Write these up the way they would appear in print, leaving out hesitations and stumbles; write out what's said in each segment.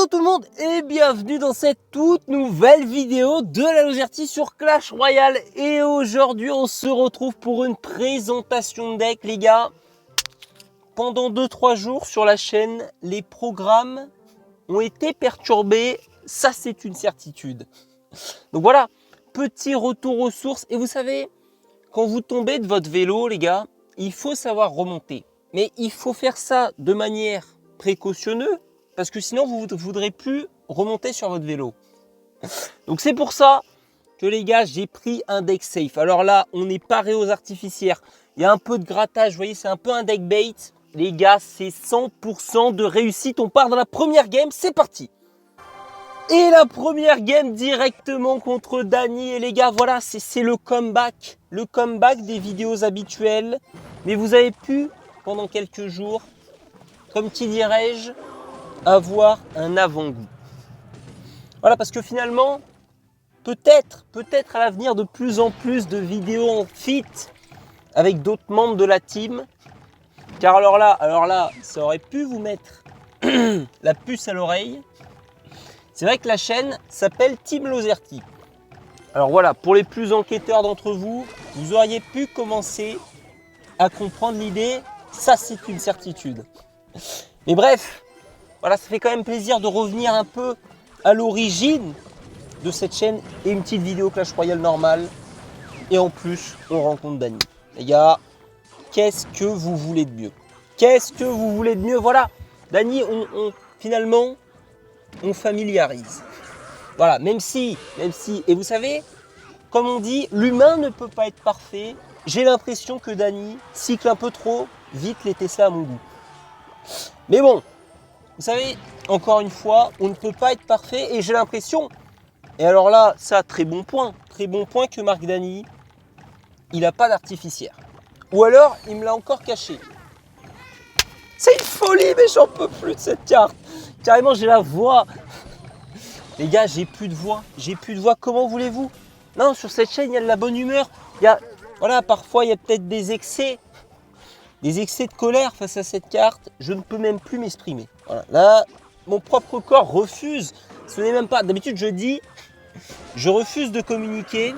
Hello tout le monde et bienvenue dans cette toute nouvelle vidéo de la Lozerty sur Clash Royale. Et aujourd'hui on se retrouve pour une présentation de deck les gars. Pendant 2-3 jours sur la chaîne, les programmes ont été perturbés, ça c'est une certitude. Donc voilà, petit retour aux sources. Et vous savez, quand vous tombez de votre vélo les gars, il faut savoir remonter. Mais il faut faire ça de manière précautionneuse. Parce que sinon, vous ne voudrez plus remonter sur votre vélo. Donc c'est pour ça que les gars, j'ai pris un deck safe. Alors là, on n'est pas aux artificières. Il y a un peu de grattage, vous voyez, c'est un peu un deck bait. Les gars, c'est 100% de réussite. On part dans la première game, c'est parti. Et la première game directement contre Dany. Et les gars, voilà, c'est le comeback. Le comeback des vidéos habituelles. Mais vous avez pu, pendant quelques jours, comme qui dirais-je, avoir un avant-goût. Voilà, parce que finalement, peut-être à l'avenir de plus en plus de vidéos en fit avec d'autres membres de la team. Car alors là, ça aurait pu vous mettre la puce à l'oreille. C'est vrai que la chaîne s'appelle Team Lozerty. Alors voilà, pour les plus enquêteurs d'entre vous, vous auriez pu commencer à comprendre l'idée. Ça, c'est une certitude. Mais bref, voilà, ça fait quand même plaisir de revenir un peu à l'origine de cette chaîne et une petite vidéo Clash Royale normale. Et en plus, on rencontre Dany. Les gars, qu'est-ce que vous voulez de mieux? Qu'est-ce que vous voulez de mieux? Voilà, Dany, finalement, on familiarise. Voilà, même si, et vous savez, comme on dit, l'humain ne peut pas être parfait. J'ai l'impression que Dany cycle un peu trop vite les Tesla à mon goût. Mais bon, vous savez, encore une fois, on ne peut pas être parfait et j'ai l'impression, et alors là, ça, très bon point que marque Dany, il n'a pas d'artificière. Ou alors, il me l'a encore caché. C'est une folie, mais j'en peux plus de cette carte. Carrément, j'ai la voix. Les gars, j'ai plus de voix. Comment voulez-vous? Non, sur cette chaîne, il y a de la bonne humeur. Voilà, parfois, il y a peut-être des excès de colère face à cette carte. Je ne peux même plus m'exprimer. Voilà. Là, mon propre corps refuse. Ce n'est même pas... D'habitude, je dis, je refuse de communiquer.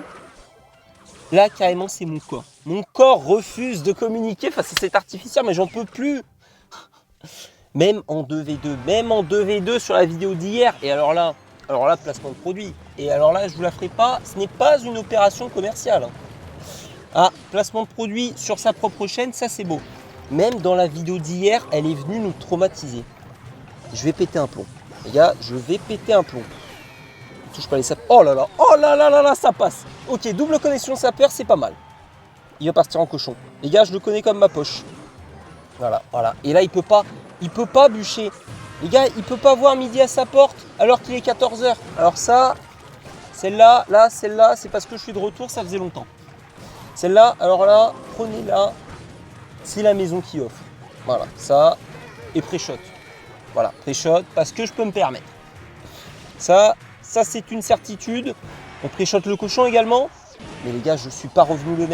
Là, carrément, c'est mon corps. Mon corps refuse de communiquer face à cet artificiaire, mais j'en peux plus. Même en 2v2 sur la vidéo d'hier. Et alors là, placement de produit. Et alors là, je ne vous la ferai pas. Ce n'est pas une opération commerciale. Ah, placement de produit sur sa propre chaîne, ça c'est beau. Même dans la vidéo d'hier, elle est venue nous traumatiser. Je vais péter un plomb. Les gars, je vais péter un plomb. Ne touche pas les sapeurs. Oh là là, ça passe. Ok, double connexion sapeur, c'est pas mal. Il va partir en cochon. Les gars, je le connais comme ma poche. Voilà. Et là, il peut pas bûcher. Les gars, il peut pas voir midi à sa porte alors qu'il est 14h. Alors ça, celle-là, c'est parce que je suis de retour, ça faisait longtemps. Celle-là, alors là, prenez-la. C'est la maison qui offre. Voilà, ça et pré-shot. Voilà, pré-shot parce que je peux me permettre. Ça c'est une certitude. On pré-shot le cochon également. Mais les gars, je suis pas revenu le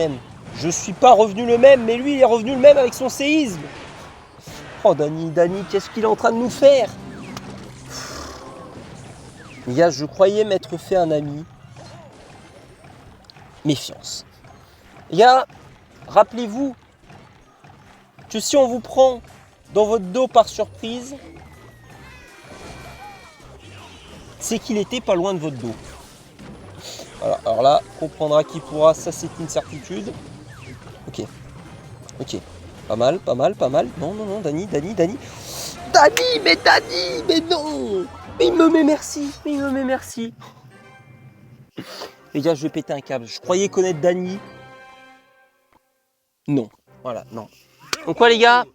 même. Mais lui, il est revenu le même avec son séisme. Oh, Dany, qu'est-ce qu'il est en train de nous faire? Les gars, je croyais m'être fait un ami. Méfiance. Les gars, rappelez-vous que si on vous prend dans votre dos par surprise, c'est qu'il était pas loin de votre dos. Voilà, alors là, comprendra qui pourra, ça c'est une certitude. Ok, pas mal. Non, Dany. Dany, mais non. Mais il me met merci. Les gars, je vais péter un câble. Je croyais connaître Dany. Non, voilà, non. Donc quoi les gars,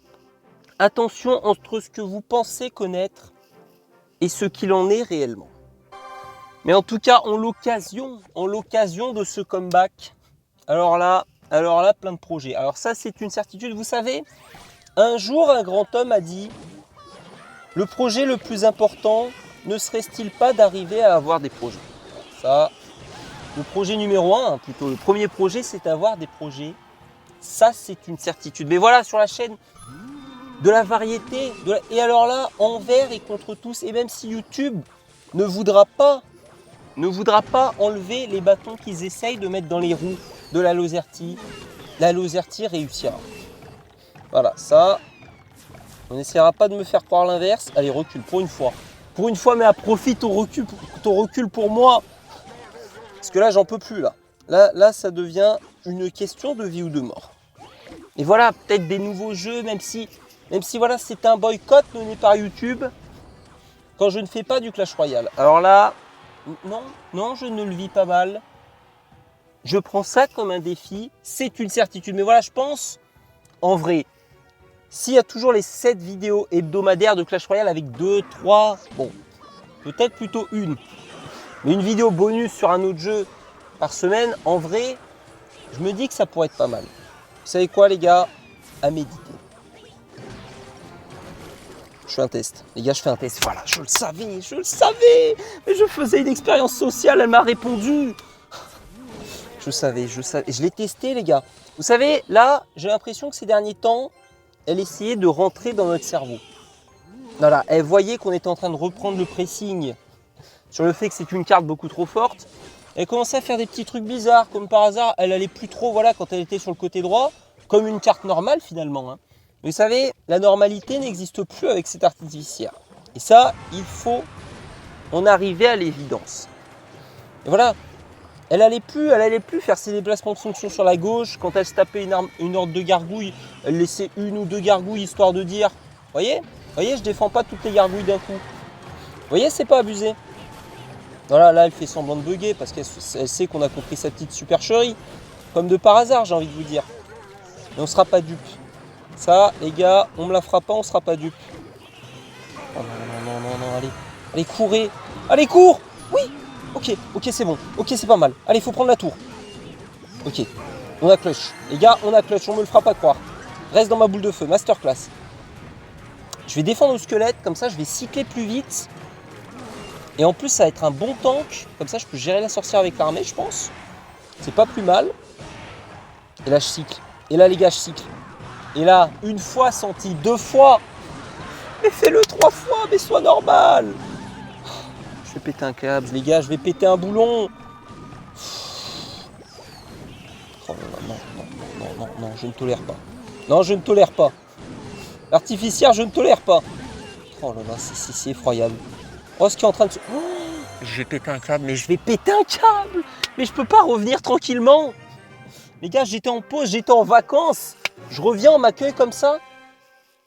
attention entre ce que vous pensez connaître et ce qu'il en est réellement. Mais en tout cas, en l'occasion de ce comeback, alors là, plein de projets. Alors ça, c'est une certitude. Vous savez, un jour, un grand homme a dit « Le projet le plus important ne serait-il pas d'arriver à avoir des projets ?» Ça, le projet numéro 1, plutôt le premier projet, c'est d'avoir des projets. Ça, c'est une certitude. Mais voilà, sur la chaîne, de la variété. Et alors là, envers et contre tous, et même si YouTube ne voudra pas enlever les bâtons qu'ils essayent de mettre dans les roues de la Lozerty réussira. Voilà, ça, on n'essaiera pas de me faire croire l'inverse. Allez, recule pour une fois. Pour une fois, mais à profit ton recul pour moi. Parce que là, j'en peux plus, là. Là, ça devient une question de vie ou de mort. Et voilà, peut-être des nouveaux jeux, même si voilà, c'est un boycott mené par YouTube quand je ne fais pas du Clash Royale. Alors là, non, je ne le vis pas mal. Je prends ça comme un défi, c'est une certitude. Mais voilà, je pense, en vrai, s'il y a toujours les 7 vidéos hebdomadaires de Clash Royale avec 2, 3, bon, peut-être plutôt une, mais une vidéo bonus sur un autre jeu par semaine, en vrai, je me dis que ça pourrait être pas mal. Vous savez quoi, les gars? À méditer. Je fais un test. Les gars, je fais un test. Voilà, je le savais. Mais je faisais une expérience sociale, elle m'a répondu. Je savais. Je l'ai testé, les gars. Vous savez, là, j'ai l'impression que ces derniers temps, elle essayait de rentrer dans notre cerveau. Voilà, elle voyait qu'on était en train de reprendre le pressing sur le fait que c'est une carte beaucoup trop forte. Elle commençait à faire des petits trucs bizarres, comme par hasard, elle allait plus trop, voilà, quand elle était sur le côté droit, comme une carte normale finalement. Hein. Mais vous savez, la normalité n'existe plus avec cet artificiaire. Et ça, il faut en arriver à l'évidence. Et voilà, elle allait plus faire ses déplacements de fonction sur la gauche. Quand elle se tapait une horde de gargouilles, elle laissait une ou deux gargouilles histoire de dire, voyez, je défends pas toutes les gargouilles d'un coup. Vous voyez, c'est pas abusé. Voilà, là, elle fait semblant de bugger parce qu'elle sait qu'on a compris sa petite supercherie. Comme de par hasard, j'ai envie de vous dire. Mais on ne sera pas dupe. Ça, les gars, on me la fera pas, on ne sera pas dupe. Oh non, allez, courez. Allez, cours. Oui. Ok, c'est bon. Ok, c'est pas mal. Allez, il faut prendre la tour. Ok, on a clutch. Les gars, on a clutch, on me le fera pas croire. Reste dans ma boule de feu, masterclass. Je vais défendre le squelette, comme ça, je vais cycler plus vite. Et en plus, ça va être un bon tank. Comme ça, je peux gérer la sorcière avec l'armée, je pense. C'est pas plus mal. Et là, je cycle. Et là, les gars, je cycle. Et là, une fois senti, 2 fois. Mais fais-le 3 fois, mais sois normal. Je vais péter un câble, les gars, je vais péter un boulon. Oh non, je ne tolère pas. Non, je ne tolère pas. L'artificiaire, je ne tolère pas. Oh là là, c'est effroyable. Oh, ce qui est en train de se... Oh, je vais péter un câble, mais je vais péter un câble. Mais je peux pas revenir tranquillement. Les gars, j'étais en pause, j'étais en vacances. Je reviens, on m'accueille comme ça.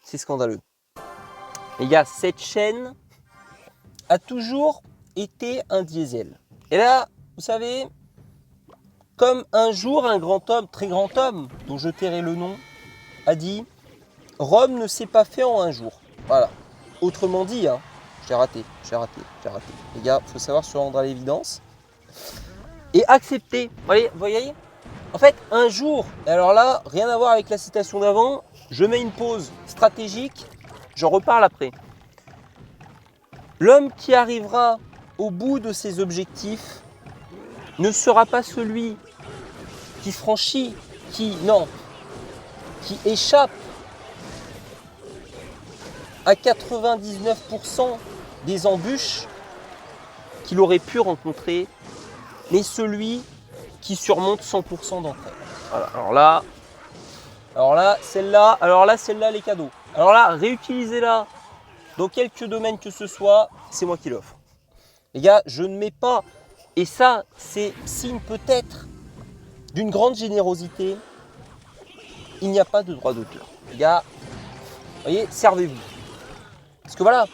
C'est scandaleux. Les gars, cette chaîne a toujours été un diesel. Et là, vous savez, comme un jour un grand homme, très grand homme, dont je tairai le nom, a dit « Rome ne s'est pas fait en un jour ». Voilà. Autrement dit, hein, j'ai raté. Les gars, il faut savoir se rendre à l'évidence. Et accepter. Vous voyez, en fait, un jour, et alors là, rien à voir avec la citation d'avant, je mets une pause stratégique, j'en reparle après. L'homme qui arrivera au bout de ses objectifs ne sera pas celui qui franchit, qui échappe à 99% des embûches qu'il aurait pu rencontrer, mais celui qui surmonte 100% d'entre elles. Voilà. Alors là, celle-là, les cadeaux. Alors là, réutilisez-la dans quelques domaines que ce soit, c'est moi qui l'offre. Les gars, je ne mets pas, et ça, c'est signe peut-être d'une grande générosité, il n'y a pas de droit d'auteur. Les gars, vous voyez, servez-vous. Parce que voilà,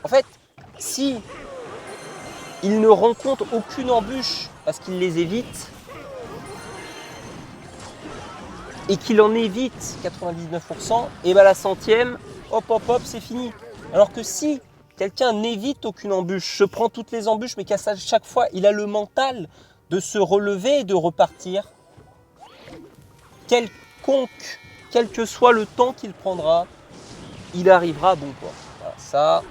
en fait, si il ne rencontre aucune embûche parce qu'il les évite, et qu'il en évite 99%, et bien la centième, hop, c'est fini. Alors que si quelqu'un n'évite aucune embûche, se prend toutes les embûches, mais qu'à chaque fois, il a le mental de se relever et de repartir, quel que soit le temps qu'il prendra, il arrivera à bon port. Voilà, ça,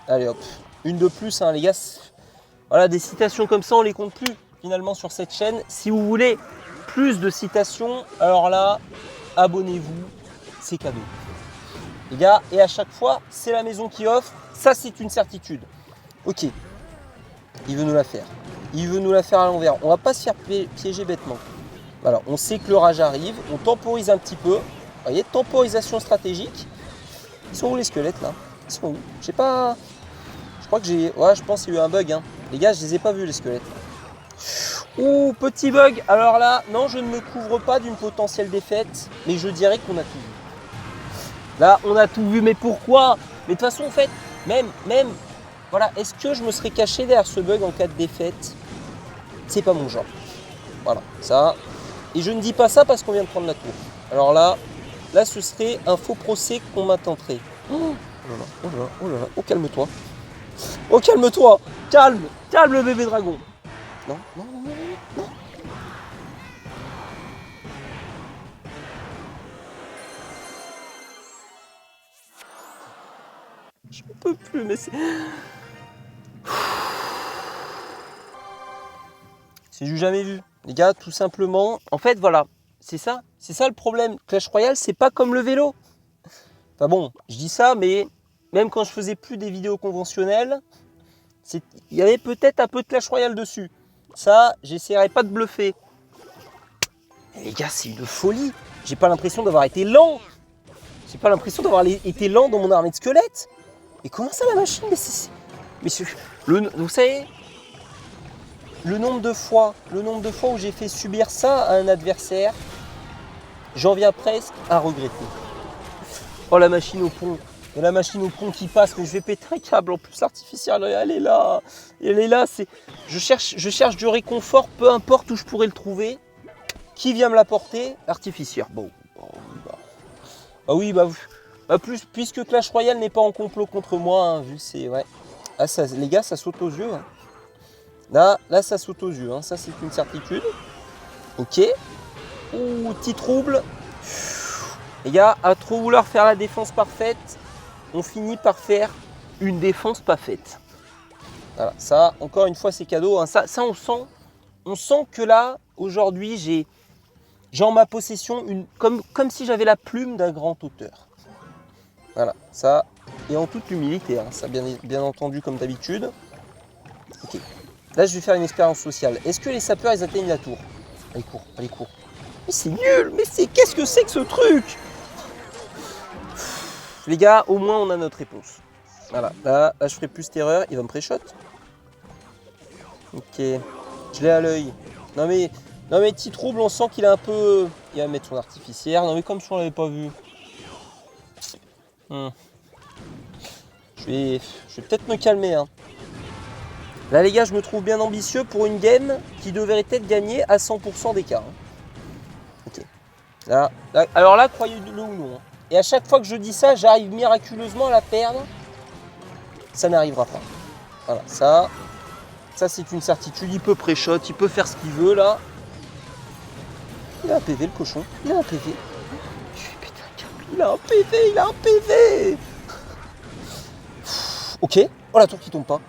allez hop, une de plus, hein, les gars. Voilà, des citations comme ça, on les compte plus finalement sur cette chaîne. Si vous voulez plus de citations, alors là, abonnez-vous, c'est cadeau. les gars, et à chaque fois, c'est la maison qui offre. Ça, c'est une certitude. Ok, il veut nous la faire. Il veut nous la faire à l'envers. On va pas se faire piéger bêtement. Voilà, on sait que l'orage arrive, on temporise un petit peu. Vous voyez, temporisation stratégique. Ils sont où les squelettes là? Ils sont où? Je sais pas. Je crois que j'ai. Ouais, je pense qu'il y a eu un bug. Hein. Les gars, je les ai pas vus les squelettes. Ouh, petit bug. Alors là, non, je ne me couvre pas d'une potentielle défaite, mais je dirais qu'on a tout vu. Là, on a tout vu, mais pourquoi? Mais de toute façon, en fait, même, voilà, est-ce que je me serais caché derrière ce bug en cas de défaite? C'est pas mon genre. Voilà, ça. Et je ne dis pas ça parce qu'on vient de prendre la tour. Alors là, ce serait un faux procès qu'on m'intenterait. Oh là là, oh là là, oh là là, oh calme-toi. Oh calme-toi, calme le bébé dragon. Non, non, non, non, non. Je ne peux plus, mais c'est... C'est du jamais vu. Les gars, tout simplement, en fait, voilà, c'est ça le problème. Clash Royale, c'est pas comme le vélo. Enfin bon, je dis ça, mais même quand je faisais plus des vidéos conventionnelles, il y avait peut-être un peu de Clash Royale dessus. Ça, j'essaierai pas de bluffer. Mais les gars, c'est une folie. J'ai pas l'impression d'avoir été lent. J'ai pas l'impression d'avoir été lent dans mon armée de squelettes. Mais comment ça la machine? Vous savez, le nombre de fois où j'ai fait subir ça à un adversaire, j'en viens presque à regretter. Oh la machine au pont. Et la machine au pont qui passe, mais je vais péter un câble. En plus l'artificiel, elle est là. Je cherche du réconfort, peu importe où je pourrais le trouver. Qui vient me l'apporter? L'artificiel. Bon. Puisque Clash Royale n'est pas en complot contre moi, hein, vu c'est. Ouais. Ah, ça, les gars, ça saute aux yeux. Hein. Là, ça saute aux yeux. Hein. Ça, c'est une certitude. Ok. Ouh, petit trouble. Les gars, à trop vouloir faire la défense parfaite, on finit par faire une défense pas faite. Voilà, ça, encore une fois, c'est cadeau. Hein. Ça, on sent que là, aujourd'hui, j'ai en ma possession comme si j'avais la plume d'un grand auteur. Voilà, ça, et en toute humilité, hein, ça bien entendu comme d'habitude. Ok, là je vais faire une expérience sociale. Est-ce que les sapeurs, ils atteignent la tour? Allez, cours. Mais c'est nul, qu'est-ce que c'est que ce truc? Les gars, au moins on a notre réponse. Voilà, là je ferai plus d'erreur, il va me pré-shot. Ok, je l'ai à l'œil. Non mais petit trouble, on sent qu'il a un peu... Il va mettre son artificiaire. Non mais comme si on l'avait pas vu. Je vais peut-être me calmer. Hein. Là les gars, je me trouve bien ambitieux pour une game qui devrait être gagnée à 100% d'écart. Hein. Ok. Là, alors là, croyez-le ou non. Hein. Et à chaque fois que je dis ça, j'arrive miraculeusement à la perdre. Ça n'arrivera pas. Voilà, ça c'est une certitude. Il peut pré-shot, il peut faire ce qu'il veut là. Il a un PV le cochon. Il a un PV. Je vais péter un câble. Il a un PV. Ok. Oh la tour qui tombe pas.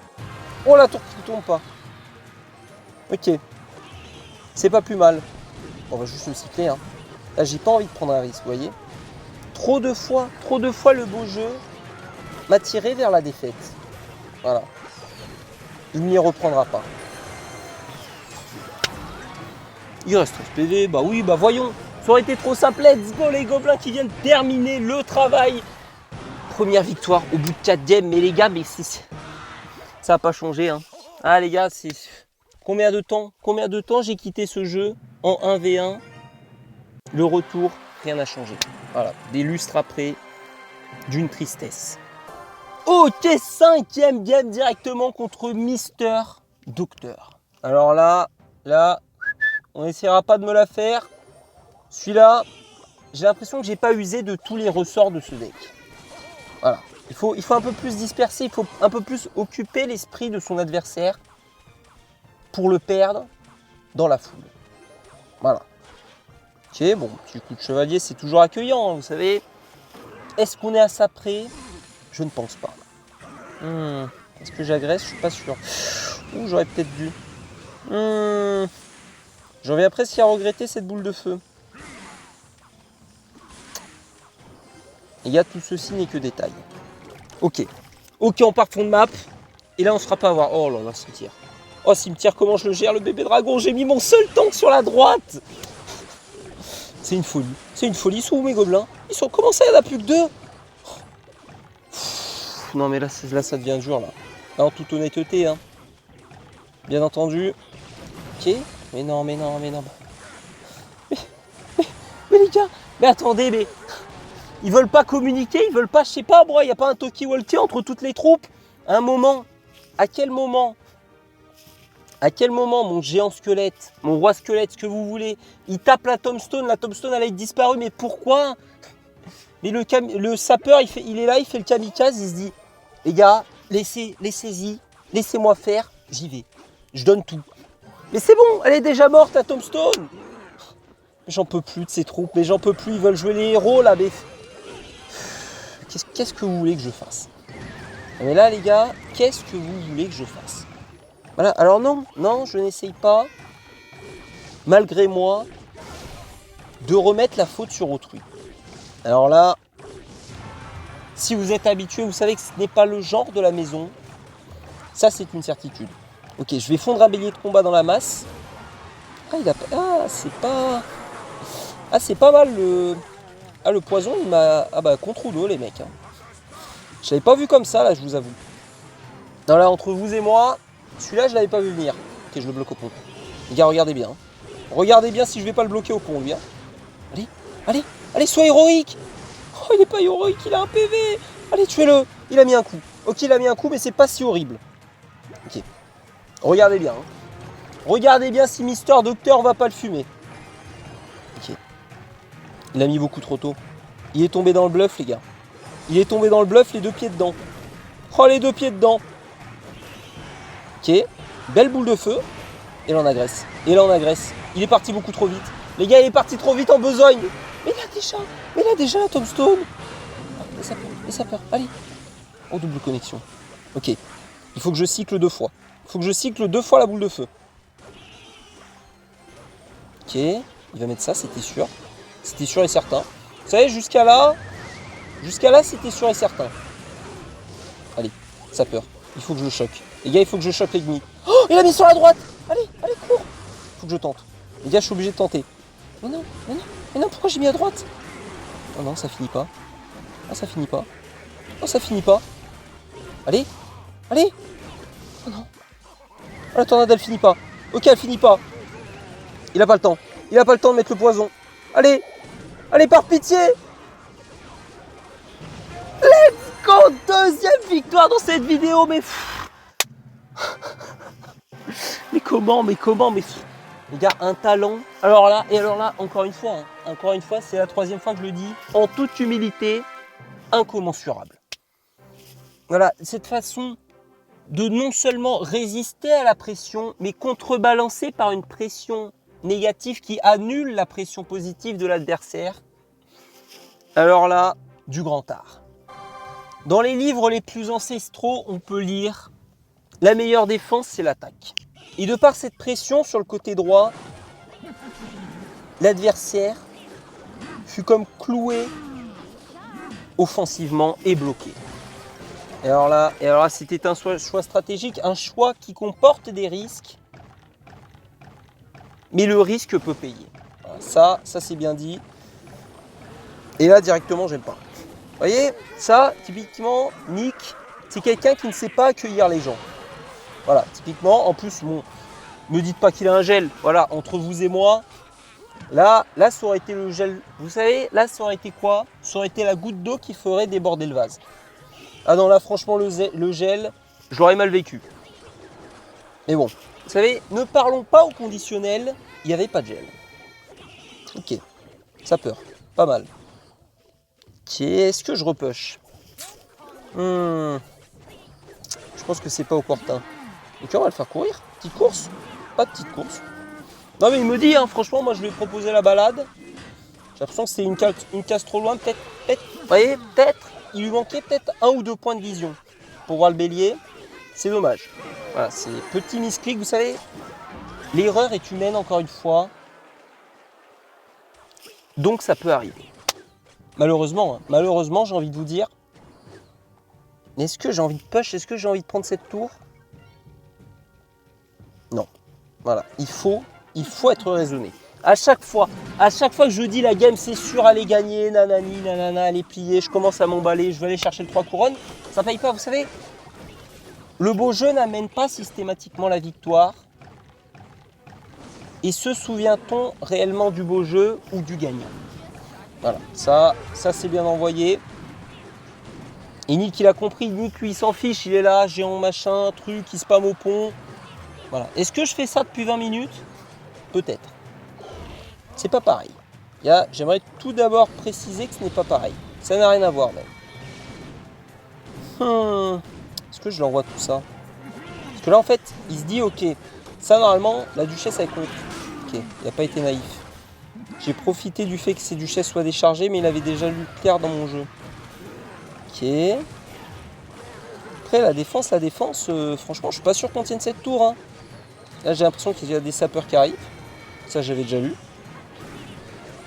Ok. C'est pas plus mal. On va juste le cycler. Hein. Là, j'ai pas envie de prendre un risque, vous voyez. Trop de fois le beau jeu m'a tiré vers la défaite. Voilà. Il n'y reprendra pas. Il reste 13 PV. Bah oui, bah voyons. Ça aurait été trop simple. Let's go les gobelins qui viennent terminer le travail. Première victoire au bout de 4 games. Mais les gars, ça n'a pas changé. Hein. Ah les gars, c'est... Combien de temps j'ai quitté ce jeu en 1v1? Le retour, rien n'a changé. Voilà, des lustres après, d'une tristesse. Ok, 5e game directement contre Mister Docteur. Alors là, on n'essaiera pas de me la faire. Celui-là, j'ai l'impression que j'ai pas usé de tous les ressorts de ce deck. Voilà, il faut un peu plus disperser, il faut un peu plus occuper l'esprit de son adversaire pour le perdre dans la foule. Voilà. Ok, bon, petit coup de chevalier, c'est toujours accueillant, hein, vous savez. Est-ce qu'on est à ça près? Je ne pense pas. Est-ce que j'agresse? Je suis pas sûr. Ouh, j'aurais peut-être dû. J'en viens presque à regretter cette boule de feu. Les gars, tout ceci n'est que détail. Ok. Ok, on part fond de map. Et là, on se fera pas avoir. Oh là là, cimetière. Oh, cimetière, comment je le gère, le bébé dragon? J'ai mis mon seul tank sur la droite. C'est une folie. C'est une folie. Ils sont où mes gobelins? Ils sont... Comment ça, il n'y en a plus que 2? Non, mais là, ça devient dur, là. Là, en toute honnêteté, hein. Bien entendu. Ok. Mais non, mais non, mais non. Mais les gars, mais attendez, mais... Ils veulent pas communiquer, ils veulent pas, je sais pas, moi, il n'y a pas un talkie-walkie entre toutes les troupes. À un moment, à quel moment mon géant squelette, mon roi squelette, ce que vous voulez, il tape la tombstone elle a été disparue, mais pourquoi? Mais le sapeur, il est là, il fait le kamikaze, il se dit, les gars, laissez-y, laissez-moi faire, j'y vais, je donne tout. Mais c'est bon, elle est déjà morte, la tombstone. J'en peux plus de ces troupes, mais j'en peux plus, ils veulent jouer les héros là, mais... Qu'est-ce que vous voulez que je fasse? Mais là, les gars, qu'est-ce que vous voulez que je fasse? Voilà, alors non, je n'essaye pas, malgré moi, de remettre la faute sur autrui. Alors là, si vous êtes habitué, vous savez que ce n'est pas le genre de la maison. Ça, c'est une certitude. Ok, je vais fondre un bélier de combat dans la masse. C'est pas mal le... Ah, le poison, il m'a... Ah bah, contre ou dos, les mecs. Hein. Je l'avais pas vu comme ça, là, je vous avoue. Non, là, entre vous et moi, celui-là, je l'avais pas vu venir. Ok, je le bloque au pont. Les gars, regardez bien. Regardez bien si je vais pas le bloquer au pont, lui. Hein. Allez, sois héroïque. Oh, il est pas héroïque, il a un PV. Allez, tuez-le. Il a mis un coup. Ok, il a mis un coup, mais c'est pas si horrible. Ok. Regardez bien. Hein. Regardez bien si Mister Docteur va pas le fumer. Ok. Il a mis beaucoup trop tôt. Il est tombé dans le bluff, les gars. Il est tombé dans le bluff, les 2 pieds dedans. Oh, les 2 pieds dedans. Ok. Belle boule de feu. Et là, on agresse. Il est parti beaucoup trop vite. Les gars, il est parti trop vite en besogne. Mais là déjà la tombstone. Les sapeurs. Allez. Oh, double connexion. Ok. Il faut que je cycle 2 fois. La boule de feu. Ok. Il va mettre ça, c'était sûr. C'était sûr et certain. Vous savez, jusqu'à là, c'était sûr et certain. Allez, sapeur. Il faut que je le choque. Les gars, il faut que je choque l'ennemi. Oh, il a mis sur la droite. Allez, cours. Il faut que je tente. Les gars, je suis obligé de tenter. Mais non, pourquoi j'ai mis à droite? Oh non, ça finit pas. Ça finit pas. Allez. Oh non. Oh, la tornade, elle finit pas. Ok, elle finit pas. Il a pas le temps. De mettre le poison. Allez, par pitié. Let's go, 2e victoire dans cette vidéo, mais... Mais comment Les gars, un talent. Alors là, encore une fois, c'est la 3e fois que je le dis, en toute humilité, incommensurable. Voilà, cette façon de non seulement résister à la pression, mais contrebalancer par une pression négative qui annule la pression positive de l'adversaire. Alors là, du grand art. Dans les livres les plus ancestraux, on peut lire « La meilleure défense, c'est l'attaque ». Et de par cette pression sur le côté droit, l'adversaire fut comme cloué offensivement et bloqué. Et alors là, c'était un choix stratégique, un choix qui comporte des risques, mais le risque peut payer. Voilà, ça c'est bien dit. Et là, directement, j'aime pas. Vous voyez, ça, typiquement, Nick, c'est quelqu'un qui ne sait pas accueillir les gens. Voilà, typiquement, en plus, bon, me dites pas qu'il a un gel. Voilà, entre vous et moi, là, ça aurait été le gel. Vous savez, là, ça aurait été quoi? Ça aurait été la goutte d'eau qui ferait déborder le vase. Ah non, là, franchement, le gel, je l'aurais mal vécu. Mais bon, vous savez, ne parlons pas au conditionnel, il n'y avait pas de gel. Ok, sapeur, pas mal. Ok, est-ce que je repush? Je pense que c'est pas opportun. Ok, on va le faire courir. Petite course? Pas de petite course. Non mais il me dit, hein, franchement, moi je lui ai proposé la balade. J'ai l'impression que c'est une case trop loin. Peut-être, vous voyez, il lui manquait peut-être 1 ou 2 points de vision pour voir le bélier. C'est dommage. Voilà, c'est petit misclick, vous savez. L'erreur est humaine, encore une fois. Donc ça peut arriver. Malheureusement, hein, malheureusement, j'ai envie de vous dire. Est-ce que j'ai envie de push? Est-ce que j'ai envie de prendre cette tour? Non. Voilà, il faut être raisonné. À chaque fois que je dis la game c'est sûr, aller gagner, nanani, nanana, aller plier, je commence à m'emballer, je vais aller chercher le 3 couronnes, ça paye pas, vous savez. Le beau jeu n'amène pas systématiquement la victoire. Et se souvient-on réellement du beau jeu ou du gagnant? Voilà, ça c'est bien envoyé. Et Nick il a compris, Nick lui il s'en fiche, il est là, géant machin, truc, il spam au pont. Voilà. Est-ce que je fais ça depuis 20 minutes? Peut-être. C'est pas pareil. J'aimerais tout d'abord préciser que ce n'est pas pareil. Ça n'a rien à voir même. Est-ce que je l'envoie tout ça? Parce que là en fait, il se dit ok, ça normalement, la duchesse elle compte. Ok, il n'a pas été naïf. J'ai profité du fait que ces duchesses soient déchargées, mais il avait déjà lu clair dans mon jeu. Ok. Après la défense, franchement je suis pas sûr qu'on tienne cette tour. Hein. Là j'ai l'impression qu'il y a des sapeurs qui arrivent. Ça j'avais déjà lu.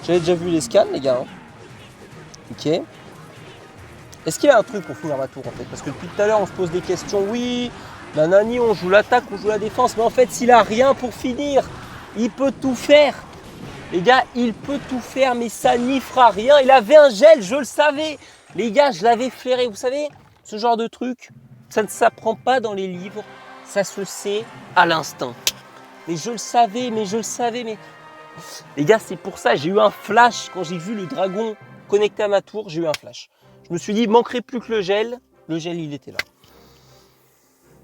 J'avais déjà vu les scans les gars. Hein. Ok. Est-ce qu'il y a un truc pour finir ma tour en fait? Parce que depuis tout à l'heure on se pose des questions. Oui, nanani, on joue l'attaque, on joue la défense. Mais en fait s'il a rien pour finir, il peut tout faire. Les gars, il peut tout faire, mais ça n'y fera rien. Il avait un gel, je le savais. Les gars, je l'avais flairé. Vous savez, ce genre de truc, ça ne s'apprend pas dans les livres. Ça se sait à l'instinct. Mais je le savais, mais... Les gars, c'est pour ça, j'ai eu un flash. Quand j'ai vu le dragon connecté à ma tour, j'ai eu un flash. Je me suis dit, il manquerait plus que le gel. Le gel, il était là.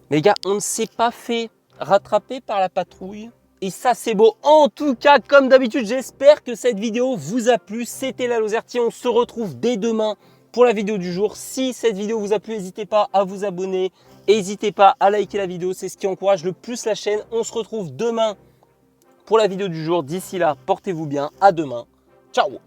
Les gars, on ne s'est pas fait rattraper par la patrouille. Et ça, c'est beau. En tout cas, comme d'habitude, j'espère que cette vidéo vous a plu. C'était la Lozerty. On se retrouve dès demain pour la vidéo du jour. Si cette vidéo vous a plu, n'hésitez pas à vous abonner. N'hésitez pas à liker la vidéo. C'est ce qui encourage le plus la chaîne. On se retrouve demain pour la vidéo du jour. D'ici là, portez-vous bien. À demain. Ciao.